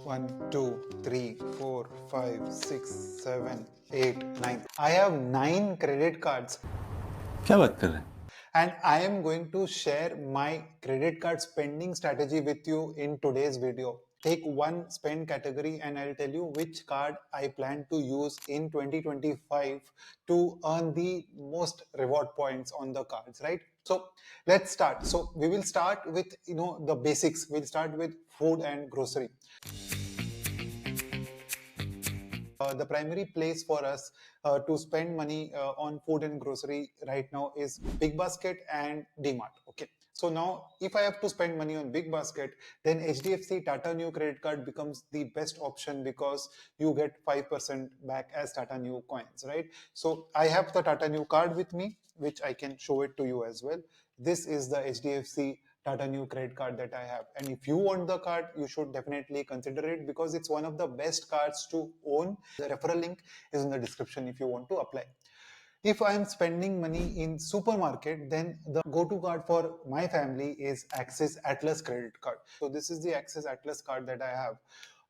1, 2, 3, 4, 5, 6, 7, 8, 9. I have 9 credit cards क्या बात कर रहे हैं? and I am going to share my credit card spending strategy with you in today's video. Take one spend category and I'll tell you which card I plan to use in 2025 to earn the most reward points on the cards, right? So let's start. So we will start with the basics. We'll start with food and grocery. The primary place for us to spend money on food and grocery right now is Big Basket and DMart. Okay. So now, if I have to spend money on Big Basket, then HDFC Tata New credit card becomes the best option because you get 5% back as Tata New coins, right? So I have the Tata New card with me, which I can show it to you as well. This is the HDFC Tata New credit card that I have. And if you want the card, you should definitely consider it because it's one of the best cards to own. The referral link is in the description if you want to apply. If I am spending money in supermarket, then the go-to card for my family is Axis Atlas credit card. So this is the Axis Atlas card that I have.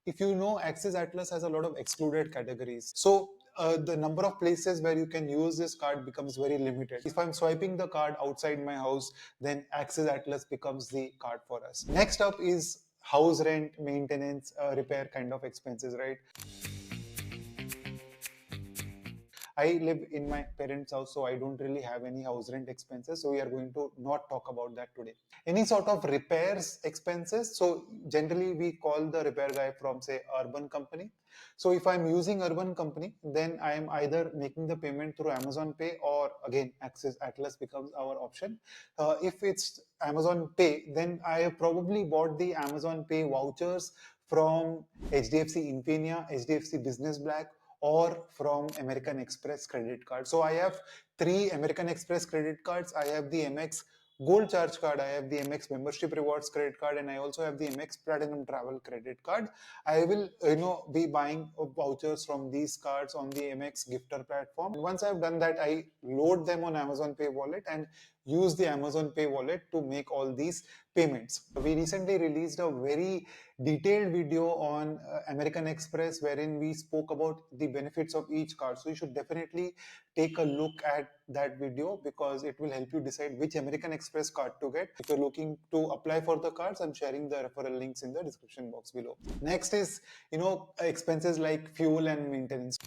If you know, Axis Atlas has a lot of excluded categories. So the number of places where you can use this card becomes very limited. If I'm swiping the card outside my house, then Axis Atlas becomes the card for us. Next up is house rent, maintenance, repair kind of expenses, right? I live in my parents' house, so I don't really have any house rent expenses. So we are going to not talk about that today. Any sort of repairs expenses. So generally we call the repair guy from say Urban Company. So if I'm using Urban Company, then I am either making the payment through Amazon Pay or again Axis Atlas becomes our option. If it's Amazon Pay, then I have probably bought the Amazon Pay vouchers from HDFC Infinia, HDFC Business Black, or from American Express credit card. So I have 3 American Express credit cards. I have the MX Gold Charge card, I have the MX Membership Rewards credit card, and I also have the MX Platinum Travel credit card. I will, be buying vouchers from these cards on the MX Gifter platform. And once I've done that, I load them on Amazon Pay wallet and use the Amazon Pay wallet to make all these payments. We recently released a very detailed video on American Express wherein we spoke about the benefits of each card. So you should definitely take a look at that video because it will help you decide which American Express card to get. If you're looking to apply for the cards, I'm sharing the referral links in the description box below. Next is, expenses like fuel and maintenance.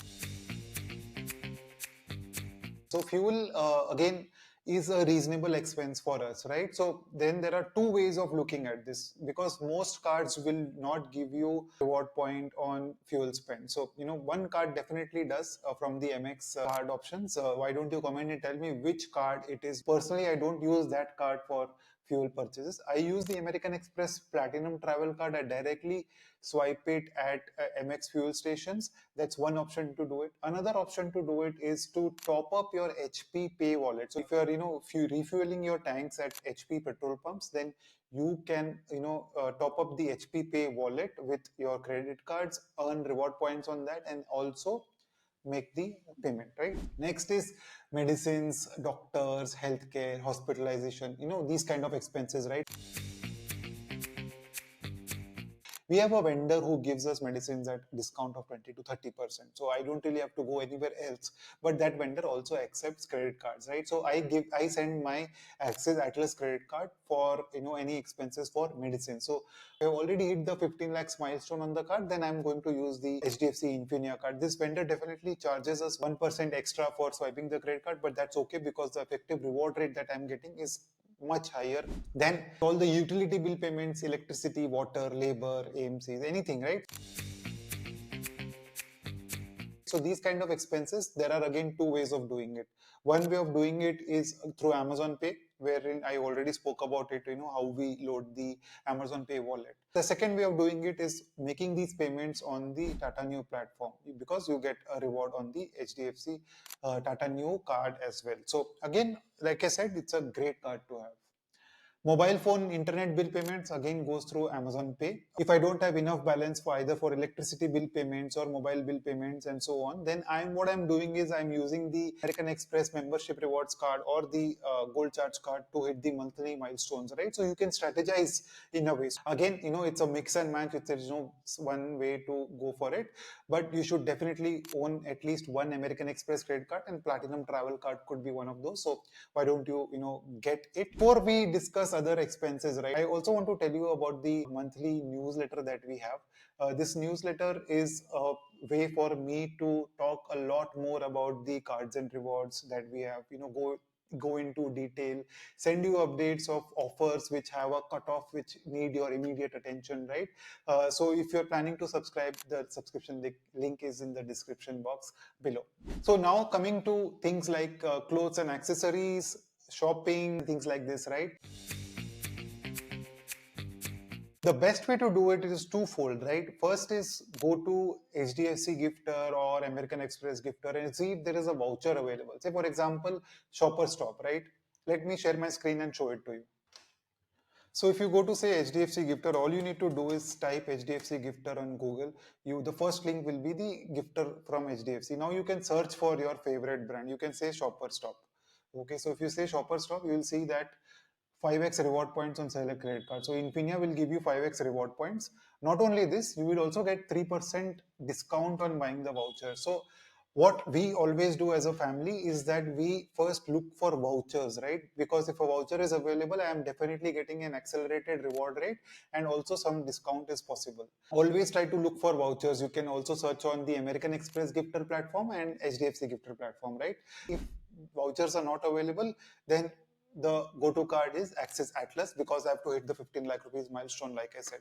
So fuel, again, is a reasonable expense for us, right? So then there are two ways of looking at this because most cards will not give you reward point on fuel spend. So, one card definitely does from the MX card options. Why don't you comment and tell me which card it is? Personally, I don't use that card for fuel purchases. I use the American Express Platinum Travel card. I directly swipe it at MX fuel stations. That's one option to do it. Another option to do it is to top up your HP Pay wallet. So if you're, if you refueling your tanks at HP petrol pumps, then you can, top up the HP Pay wallet with your credit cards, earn reward points on that, and also make the payment, right? Next is medicines, doctors, healthcare, hospitalization, these kind of expenses, right? We have a vendor who gives us medicines at discount of 20 to 30%. So I don't really have to go anywhere else. But that vendor also accepts credit cards, right? So I send my Axis Atlas credit card for any expenses for medicine. So I've already hit the 15 lakhs milestone on the card, then I'm going to use the HDFC Infinia card. This vendor definitely charges us 1% extra for swiping the credit card, but that's okay because the effective reward rate that I'm getting is much higher than all the utility bill payments, electricity, water, labor, AMCs, anything, right? So these kind of expenses, there are again two ways of doing it. One way of doing it is through Amazon Pay, wherein I already spoke about it, how we load the Amazon Pay wallet. The second way of doing it is making these payments on the Tata New platform because you get a reward on the HDFC Tata New card as well. So again, like I said, it's a great card to have. Mobile phone internet bill payments again goes through Amazon Pay. If I don't have enough balance for either for electricity bill payments or mobile bill payments and so on, then I'm doing is I'm using the American Express membership rewards card or the gold charge card to hit the monthly milestones, right? So you can strategize in a way. So again, it's a mix and match. There's no one way to go for it, but you should definitely own at least one American Express credit card, and Platinum travel card could be one of those. So why don't you get it? Before we discuss other expenses, right, I also want to tell you about the monthly newsletter that we have. This newsletter is a way for me to talk a lot more about the cards and rewards that we have. Go into detail, send you updates of offers which have a cutoff which need your immediate attention, right? So if you're planning to subscribe, the subscription link is in the description box below. So now coming to things like clothes and accessories, shopping, things like this, right? The best way to do it is twofold, right? First is go to HDFC Gifter or American Express Gifter and see if there is a voucher available. Say, for example, Shopper Stop, right? Let me share my screen and show it to you. So if you go to say HDFC Gifter, all you need to do is type HDFC Gifter on Google. The first link will be the gifter from HDFC. Now you can search for your favorite brand. You can say Shopper Stop. Okay, so if you say Shopper Stop, you will see that 5x reward points on select credit card. So Infinia will give you 5x reward points. Not only this, you will also get 3% discount on buying the voucher. So what we always do as a family is that we first look for vouchers, right? Because if a voucher is available, I am definitely getting an accelerated reward rate, and also some discount is possible. Always try to look for vouchers. You can also search on the American Express Gifter platform and HDFC Gifter platform, right? If vouchers are not available, then the go-to card is Axis Atlas, because I have to hit the 15 lakh rupees milestone, like I said.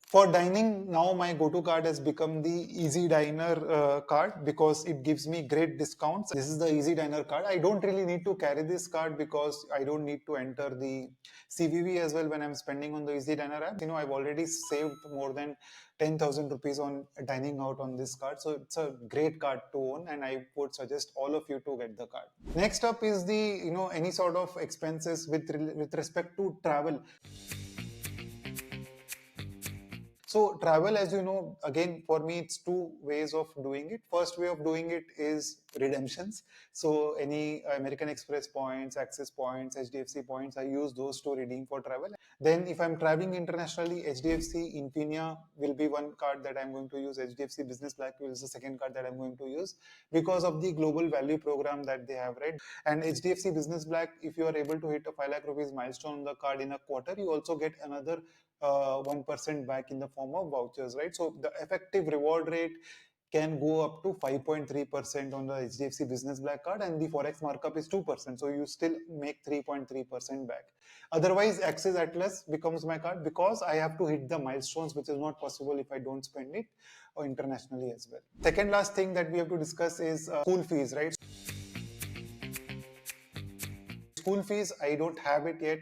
For dining, now my go-to card has become the Easy Diner card, because it gives me great discounts. This is the Easy Diner card. I don't really need to carry this card because I don't need to enter the CVV as well when I'm spending on the Easy Diner app. I've already saved more than 10,000 rupees on dining out on this card. So it's a great card to own, and I would suggest all of you to get the card. Next up is the, any sort of expenses with respect to travel. So travel, as you know, again, for me, it's two ways of doing it. First way of doing it is redemptions. So any American Express points, Access points, HDFC points, I use those to redeem for travel. Then if I'm traveling internationally, HDFC Infinia will be one card that I'm going to use. HDFC Business Black is the second card that I'm going to use, because of the global value program that they have, right? And HDFC Business Black, if you are able to hit a 5 lakh rupees milestone on the card in a quarter, you also get another 1% back in the form of vouchers, right? So the effective reward rate can go up to 5.3% on the HDFC Business Black card, and the forex markup is 2%. So you still make 3.3% back. Otherwise, Axis Atlas becomes my card, because I have to hit the milestones, which is not possible if I don't spend it internationally as well. Second last thing that we have to discuss is school fees, right? School fees, I don't have it yet,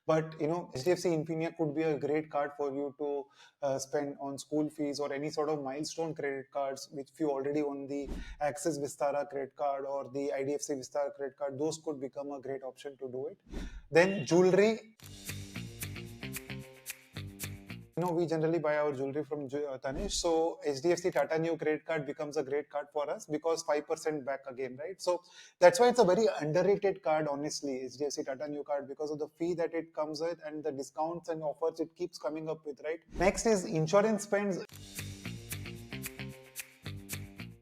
but HDFC Infinia could be a great card for you to spend on school fees, or any sort of milestone credit cards, which if you already own the Axis Vistara credit card or the IDFC Vistara credit card, those could become a great option to do it. Then jewelry. We generally buy our jewelry from Tanish. So HDFC Tata New credit card becomes a great card for us, because 5% back again, right? So that's why it's a very underrated card, honestly, HDFC Tata New card, because of the fee that it comes with and the discounts and offers it keeps coming up with, right? Next is insurance spends.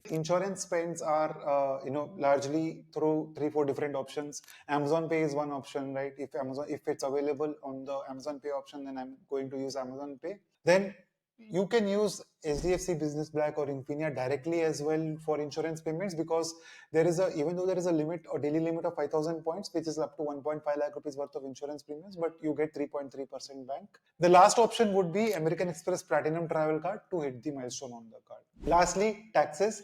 Insurance spends are largely through 3-4 different options. Amazon Pay is one option, right? If it's available on the Amazon Pay option, then I'm going to use Amazon Pay. Then you can use HDFC Business Black or Infinia directly as well for insurance payments, because even though there is a limit or daily limit of 5,000 points, which is up to 1.5 lakh rupees worth of insurance premiums, but you get 3.3% back. The last option would be American Express Platinum Travel Card to hit the milestone on the card. Lastly, taxes.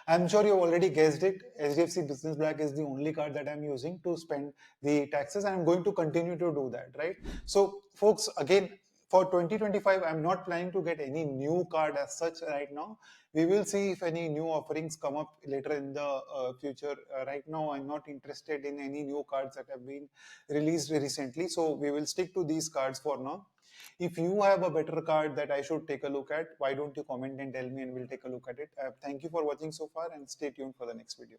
I'm sure you've already guessed it. HDFC Business Black is the only card that I'm using to spend the taxes, and I'm going to continue to do that, right? So, folks, again, for 2025, I'm not planning to get any new card as such right now. We will see if any new offerings come up later in the future. Right now, I'm not interested in any new cards that have been released recently. So we will stick to these cards for now. If you have a better card that I should take a look at, why don't you comment and tell me and we'll take a look at it. Thank you for watching so far and stay tuned for the next video.